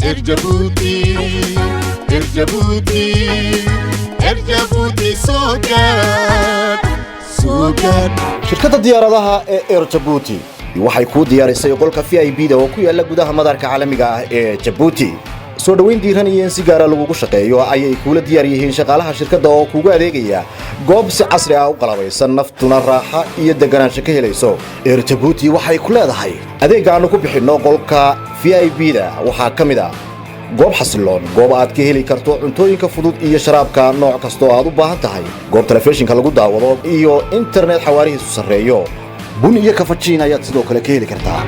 Erjabuti, Erjabuti, Erjabuti Sogat, Sogat. shirkadda diyaaradaha ee Erjabuti waxay ku diyaarisay qolka VIP-da oo ku yaala gudaha madarka caalamiga ah ee Djibouti. soo dhaweyn diiran iyo in si gaar ah lagu shaqeeyo ayay kula diyaar yihiin shaqaalaha shirkadda oo kugu adeegaya goob si casri ah u qalabaysan naftuna raaxa iyo deganaansho ka helayso. Erjabuti waxay ku leedahay adeeg aan ku bixino qolka VIP-da waxaa kamid ah goob xasiloon, goob aad ka heli karto cuntooyinka fudud iyo sharaabka nooc kasta oo aad u baahan tahay, goob telefishinka lagu daawado iyo internet xawaarihiisu sareeyo. bun iyo kafajiin ayaad sidoo kale ka heli kartaa.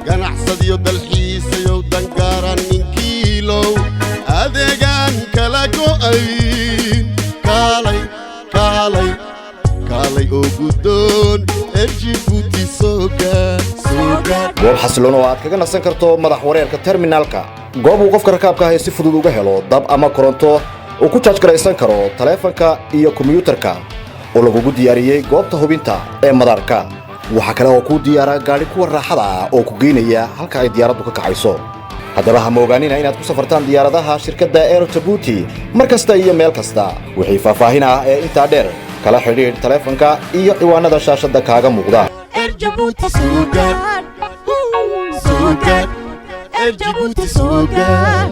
Ganacsadiyo dalxiisayo dangaaran ninkiilow adeegan kala go'ayn kaalay kaalay kaalay oo guddoon Erjabuti Sogat Sogat. goob xasiloon oo aad kaga nasan karto madax wareerka terminalka, goob uu qofka rakaabka ah si fudud uga helo dab ama koronto oo ku charge garaysan karo taleefanka iyo kombiyuutarka oo lagu diyaariyay goobta hubinta ee madarka. waxa kale oo ku diyaara gaari kuwa raaxada ah oo ku geynaya halka ay diyaaraddu ka kacayso. haddaba ha moogaanina inaad ku safartaan diyaaradaha shirkadda Erjabuti markasta iyo meel kasta. wixii faahfaahin ah ee intaa dheer kala xidhiidh taleefanka iyo ciwaanada shaashadda kaaga muuqda. Erjabuti Sogat Sogat Erjabuti Sogat.